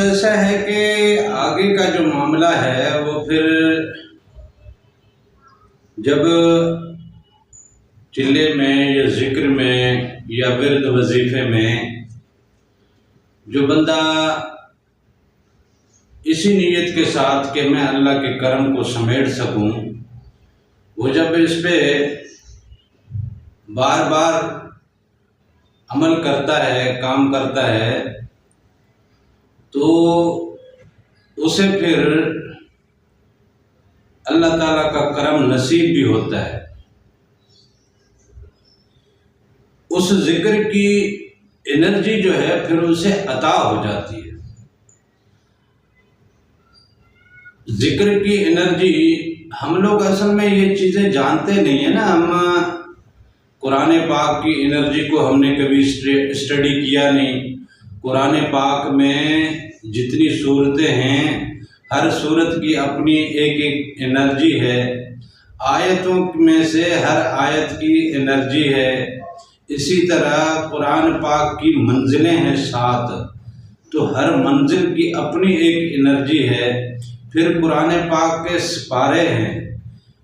ایسا ہے کہ آگے کا جو معاملہ ہے وہ پھر جب چلے میں یا ذکر میں یا ورد وظیفے میں جو بندہ اسی نیت کے ساتھ کہ میں اللہ کے کرم کو سمیٹ سکوں، وہ جب اس پہ بار بار عمل کرتا ہے، کام کرتا ہے، تو اسے پھر اللہ تعالیٰ کا کرم نصیب بھی ہوتا ہے۔ اس ذکر کی انرجی جو ہے پھر اسے عطا ہو جاتی ہے۔ ذکر کی انرجی ہم لوگ اصل میں یہ چیزیں جانتے نہیں ہیں نا۔ ہم قرآن پاک کی انرجی کو ہم نے کبھی اسٹڈی کیا نہیں۔ قرآن پاک میں جتنی صورتیں ہیں، ہر صورت کی اپنی ایک ایک انرجی ہے۔ آیتوں میں سے ہر آیت کی انرجی ہے۔ اسی طرح قرآن پاک کی منزلیں ہیں 7، تو ہر منزل کی اپنی ایک انرجی ہے۔ پھر قرآن پاک کے سپارے ہیں۔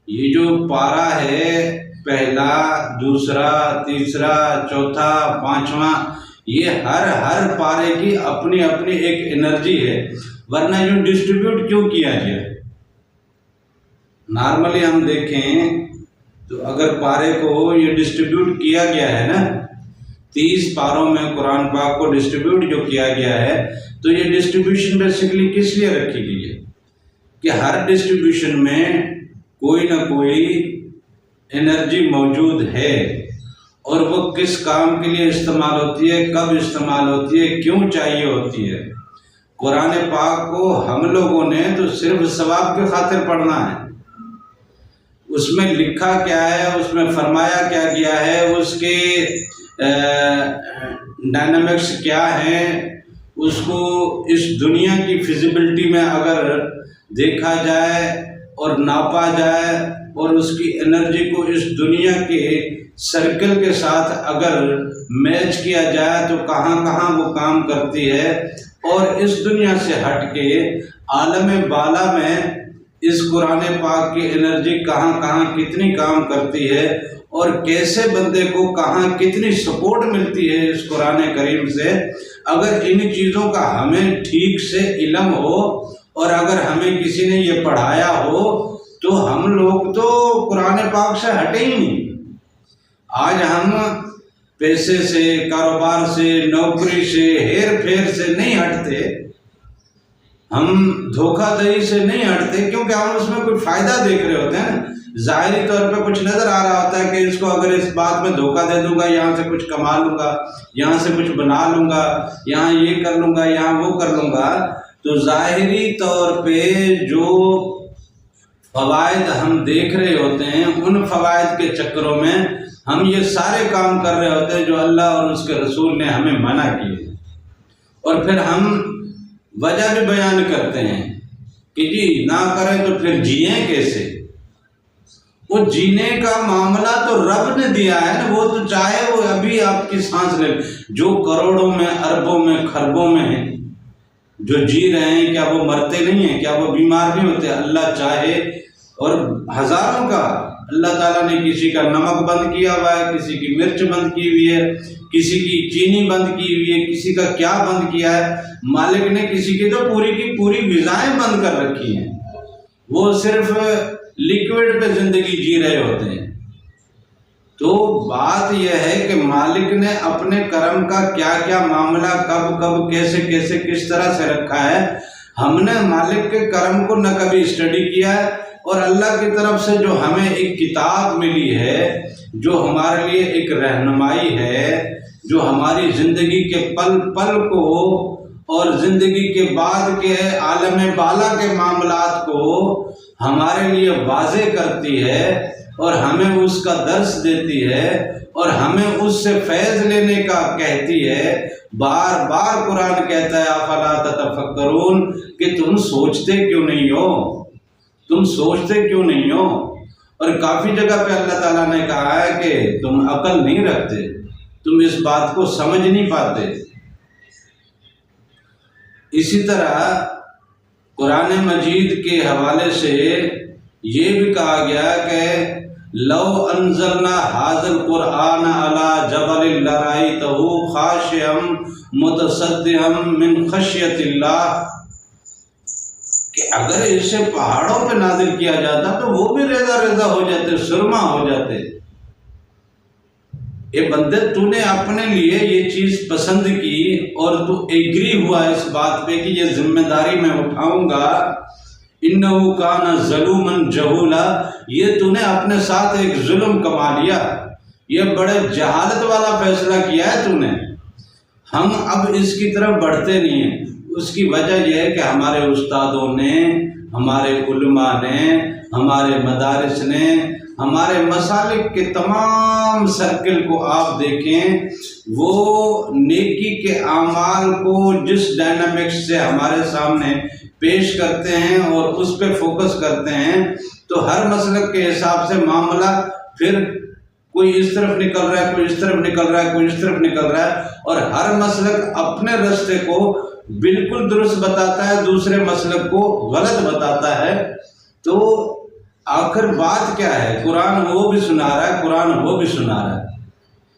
یہ جو پارہ ہے، پہلا، دوسرا، تیسرا، چوتھا، پانچواں، یہ ہر پارے کی اپنی اپنی ایک انرجی ہے۔ ورنہ یوں ڈسٹریبیوٹ کیوں کیا گیا؟ نارملی ہم دیکھیں تو اگر پارے کو یہ ڈسٹریبیوٹ کیا گیا ہے نا، 30 پاروں میں قرآن پاک کو ڈسٹریبیوٹ جو کیا گیا ہے، تو یہ ڈسٹریبیوشن بیسیکلی کس لیے رکھی گئی ہے کہ ہر ڈسٹریبیوشن میں کوئی نہ کوئی انرجی موجود ہے، اور وہ کس کام کے لیے استعمال ہوتی ہے، کب استعمال ہوتی ہے، کیوں چاہیے ہوتی ہے۔ قرآن پاک کو ہم لوگوں نے تو صرف ثواب کی خاطر پڑھنا ہے۔ اس میں لکھا کیا ہے، اس میں فرمایا کیا گیا ہے، اس کے ڈائنامکس کیا ہیں، اس کو اس دنیا کی فیزیبلٹی میں اگر دیکھا جائے اور ناپا جائے، اور اس کی انرجی کو اس دنیا کے سرکل کے ساتھ اگر میچ کیا جائے تو کہاں کہاں وہ کام کرتی ہے، اور اس دنیا سے ہٹ کے عالم بالا میں اس قرآن پاک کی انرجی کہاں کہاں کتنی کام کرتی ہے، اور کیسے بندے کو کہاں کتنی سپورٹ ملتی ہے اس قرآن کریم سے۔ اگر ان چیزوں کا ہمیں ٹھیک سے علم ہو، اور اگر ہمیں کسی نے یہ پڑھایا ہو، تو ہم لوگ تو قرآن پاک سے ہٹے ہی نہیں۔ آج ہم پیسے سے، کاروبار سے، نوکری سے، ہیر پھیر سے نہیں ہٹتے، ہم دھوکہ دہی سے نہیں ہٹتے، کیونکہ ہم اس میں کوئی فائدہ دیکھ رہے ہوتے ہیں۔ ظاہری طور پہ کچھ نظر آ رہا ہوتا ہے کہ اس کو اگر اس بات میں دھوکہ دے دوں گا، یہاں سے کچھ کما لوں گا، یہاں سے کچھ بنا لوں گا، یہاں یہ کر لوں گا، یہاں وہ کر لوں گا، تو ظاہری طور پہ جو فوائد ہم دیکھ رہے ہوتے ہیں، ان فوائد کے چکروں میں ہم یہ سارے کام کر رہے ہوتے ہیں جو اللہ اور اس کے رسول نے ہمیں منع کیے، اور پھر ہم وجہ بھی بیان کرتے ہیں کہ جی نہ کریں تو پھر جئیں کیسے۔ وہ جینے کا معاملہ تو رب نے دیا ہے نا، وہ تو چاہے وہ ابھی آپ کی سانس لے، جو کروڑوں میں، اربوں میں، خربوں میں جو جی رہے ہیں، کیا وہ مرتے نہیں ہیں؟ کیا وہ بیمار نہیں ہوتے؟ اللہ چاہے، اور ہزاروں کا اللہ تعالیٰ نے کسی کا نمک بند کیا ہوا ہے، کسی کی مرچ بند کی ہوئی ہے، کسی کی چینی بند کی ہوئی ہے، کسی کا کیا بند کیا ہے۔ مالک نے کسی کی تو پوری کی پوری غذائیں بند کر رکھی ہیں، وہ صرف لیکوڈ پہ زندگی جی رہے ہوتے ہیں۔ تو بات یہ ہے کہ مالک نے اپنے کرم کا کیا کیا معاملہ کب کب کیسے کیسے کس طرح سے رکھا ہے، ہم نے مالک کے کرم کو نہ کبھی اسٹڈی کیا ہے، اور اللہ کی طرف سے جو ہمیں ایک کتاب ملی ہے، جو ہمارے لیے ایک رہنمائی ہے، جو ہماری زندگی کے پل پل کو اور زندگی کے بعد کے عالم بالا کے معاملات کو ہمارے لیے واضح کرتی ہے، اور ہمیں اس کا درس دیتی ہے، اور ہمیں اس سے فیض لینے کا کہتی ہے۔ بار بار قرآن کہتا ہے افلا تتفکرون، کہ تم سوچتے کیوں نہیں ہو، تم سوچتے کیوں نہیں ہو۔ اور کافی جگہ پہ اللہ تعالیٰ نے کہا ہے کہ تم عقل نہیں رکھتے، تم اس بات کو سمجھ نہیں پاتے۔ اسی طرح قرآن مجید کے حوالے سے یہ بھی کہا گیا کہ لو انزلنا ھذا القرآن علی جبل لرأیتہ خاشعا متصدعا من خشیۃ اللہ، کہ اگر اسے پہاڑوں پہ نازل کیا جاتا تو وہ بھی ریزہ ریزہ ہو جاتے، سرما ہو جاتے۔ اے بندے، تو نے اپنے لیے یہ چیز پسند کی اور تو ایگری ہوا اس بات پہ کہ یہ ذمہ داری میں اٹھاؤں گا، انہو کان ظلوما جہولا، یہ تو نے اپنے ساتھ ایک ظلم کما لیا، یہ بڑے جہالت والا فیصلہ کیا ہے تو نے۔ ہم اب اس کی طرف بڑھتے نہیں ہیں۔ اس کی وجہ یہ ہے کہ ہمارے استادوں نے، ہمارے علماء نے، ہمارے مدارس نے، ہمارے مسالک کے تمام سرکل کو آپ دیکھیں، وہ نیکی کے اعمال کو جس ڈائنامکس سے ہمارے سامنے پیش کرتے ہیں اور اس پہ فوکس کرتے ہیں، تو ہر مسلک کے حساب سے معاملہ پھر کوئی اس طرف نکل رہا ہے، کوئی اس طرف نکل رہا ہے، کوئی اس طرف نکل رہا ہے، اور ہر مسلک اپنے راستے کو بالکل درست بتاتا ہے، دوسرے مسلک کو غلط بتاتا ہے۔ تو آخر بات کیا ہے؟ قرآن وہ بھی سنا رہا ہے، قرآن وہ بھی سنا رہا ہے،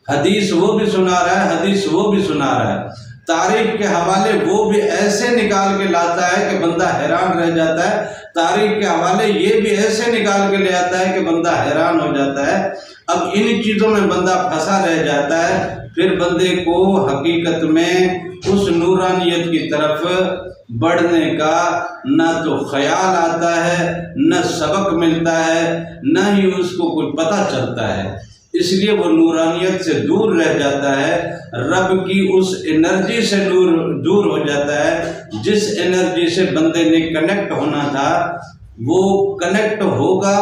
حدیث وہ بھی سنا رہا ہے، حدیث وہ بھی سنا رہا ہے، تاریخ کے حوالے وہ بھی ایسے نکال کے لاتا ہے کہ بندہ حیران رہ جاتا ہے، تاریخ کے حوالے یہ بھی ایسے نکال کے لے آتا ہے کہ بندہ حیران ہو جاتا ہے۔ اب ان چیزوں میں بندہ پھنسا رہ جاتا ہے، پھر بندے کو حقیقت میں اس نورانیت کی طرف بڑھنے کا نہ تو خیال آتا ہے، نہ سبق ملتا ہے، نہ ہی اس کو کوئی پتہ چلتا ہے۔ اس لیے وہ نورانیت سے دور رہ جاتا ہے، رب کی اس انرجی سے دور ہو جاتا ہے جس انرجی سے بندے نے کنیکٹ ہونا تھا۔ وہ کنیکٹ ہوگا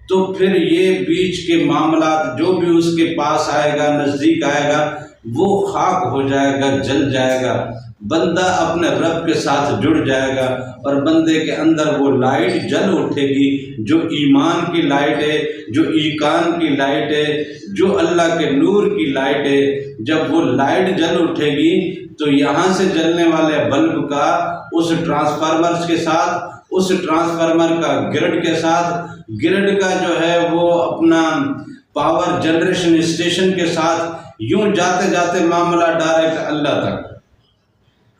تو پھر یہ بیچ کے معاملات جو بھی اس کے پاس آئے گا، نزدیک آئے گا، وہ خاک ہو جائے گا، جل جائے گا، بندہ اپنے رب کے ساتھ جڑ جائے گا، اور بندے کے اندر وہ لائٹ جل اٹھے گی جو ایمان کی لائٹ ہے، جو ایقان کی لائٹ ہے، جو اللہ کے نور کی لائٹ ہے۔ جب وہ لائٹ جل اٹھے گی تو یہاں سے جلنے والے بلب کا اس ٹرانسفارمر کے ساتھ، اس ٹرانسفارمر کا گرڈ کے ساتھ، گرڈ کا جو ہے وہ اپنا پاور جنریشن اسٹیشن کے ساتھ، یوں جاتے جاتے معاملہ ڈائریکٹ اللہ تک،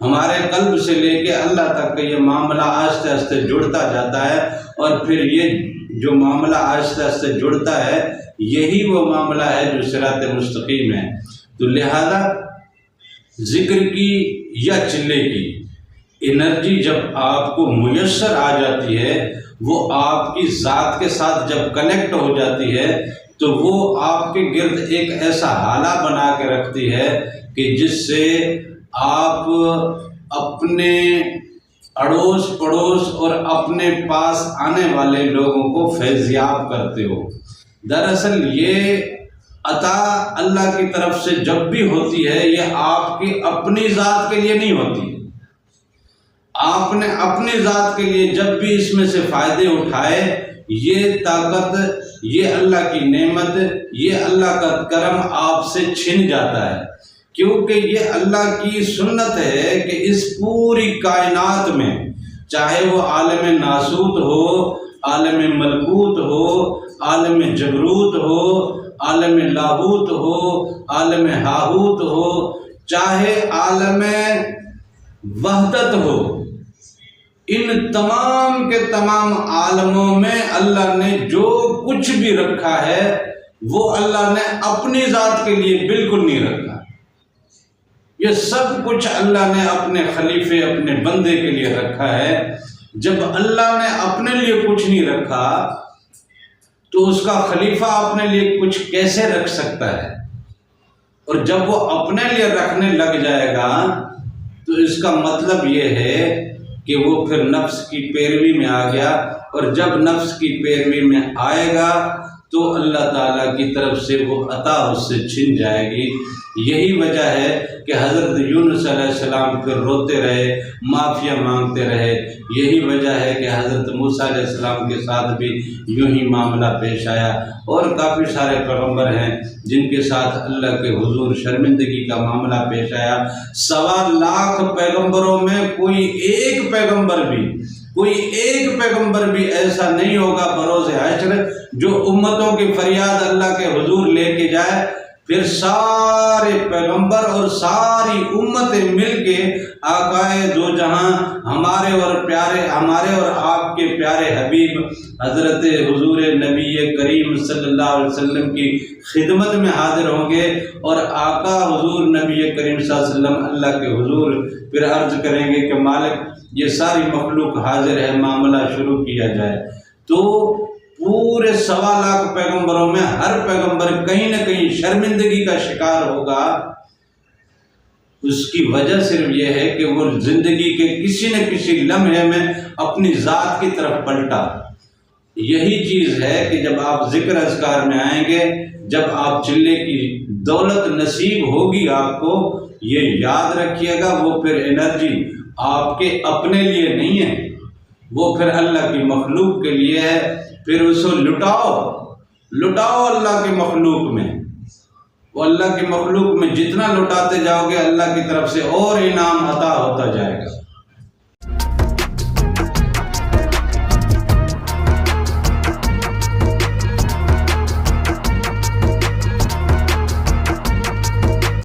ہمارے قلب سے لے کے اللہ تک کا یہ معاملہ آہستہ آہستہ جڑتا جاتا ہے، اور پھر یہ جو معاملہ آہستہ آہستہ جڑتا ہے یہی وہ معاملہ ہے جو صراط مستقیم ہے۔ تو لہذا ذکر کی یا چلے کی انرجی جب آپ کو میسر آ جاتی ہے، وہ آپ کی ذات کے ساتھ جب کنیکٹ ہو جاتی ہے، تو وہ آپ کے گرد ایک ایسا حالہ بنا کے رکھتی ہے کہ جس سے آپ اپنے اڑوس پڑوس اور اپنے پاس آنے والے لوگوں کو فیضیاب کرتے ہو۔ دراصل یہ عطا اللہ کی طرف سے جب بھی ہوتی ہے، یہ آپ کی اپنی ذات کے لیے نہیں ہوتی۔ آپ نے اپنی ذات کے لیے جب بھی اس میں سے فائدے اٹھائے، یہ طاقت، یہ اللہ کی نعمت، یہ اللہ کا کرم آپ سے چھن جاتا ہے، کیونکہ یہ اللہ کی سنت ہے کہ اس پوری کائنات میں، چاہے وہ عالم ناسوت ہو، عالم ملکوت ہو، عالم جبروت ہو، عالم لاہوت ہو، عالم ہاہوت ہو، چاہے عالم وحدت ہو، ان تمام کے تمام عالموں میں اللہ نے جو کچھ بھی رکھا ہے وہ اللہ نے اپنی ذات کے لیے بالکل نہیں رکھا۔ یہ سب کچھ اللہ نے اپنے خلیفے، اپنے بندے کے لیے رکھا ہے۔ جب اللہ نے اپنے لیے کچھ نہیں رکھا تو اس کا خلیفہ اپنے لیے کچھ کیسے رکھ سکتا ہے؟ اور جب وہ اپنے لیے رکھنے لگ جائے گا تو اس کا مطلب یہ ہے کہ وہ پھر نفس کی پیروی میں آ گیا، اور جب نفس کی پیروی میں آئے گا تو اللہ تعالیٰ کی طرف سے وہ عطا اس سے چھن جائے گی۔ یہی وجہ ہے کہ حضرت یونس علیہ السلام پھر روتے رہے، معافیا مانگتے رہے۔ یہی وجہ ہے کہ حضرت موسیٰ علیہ السلام کے ساتھ بھی یوں ہی معاملہ پیش آیا، اور کافی سارے پیغمبر ہیں جن کے ساتھ اللہ کے حضور شرمندگی کا معاملہ پیش آیا۔ 1.25 لاکھ پیغمبروں میں کوئی ایک پیغمبر بھی ایسا نہیں ہوگا بروز حشر جو امتوں کی فریاد اللہ کے حضور لے کے جائے، پھر سارے پیغمبر اور ساری امتیں مل کے آقائے دو جہاں ہمارے اور آپ کے پیارے حبیب حضرت حضور نبی کریم صلی اللہ علیہ وسلم کی خدمت میں حاضر ہوں گے، اور آقا حضور نبی کریم صلی اللہ علیہ وسلم اللہ کے حضور پھر عرض کریں گے کہ مالک یہ ساری مخلوق حاضر ہے، معاملہ شروع کیا جائے۔ تو پورے 1.25 لاکھ پیغمبروں میں ہر پیغمبر کہیں نہ کہیں شرمندگی کا شکار ہوگا۔ اس کی وجہ صرف یہ ہے کہ وہ زندگی کے کسی نہ کسی لمحے میں اپنی ذات کی طرف پلٹا۔ یہی چیز ہے کہ جب آپ ذکر اذکار میں آئیں گے، جب آپ چلے کی دولت نصیب ہوگی آپ کو، یہ یاد رکھیے گا وہ پھر انرجی آپ کے اپنے لیے نہیں ہے، وہ پھر اللہ کی مخلوق کے لیے ہے۔ پھر اس کو لٹاؤ اللہ کی مخلوق میں، وہ اللہ کی مخلوق میں جتنا لٹاتے جاؤ گے اللہ کی طرف سے اور انعام عطا ہوتا جائے گا۔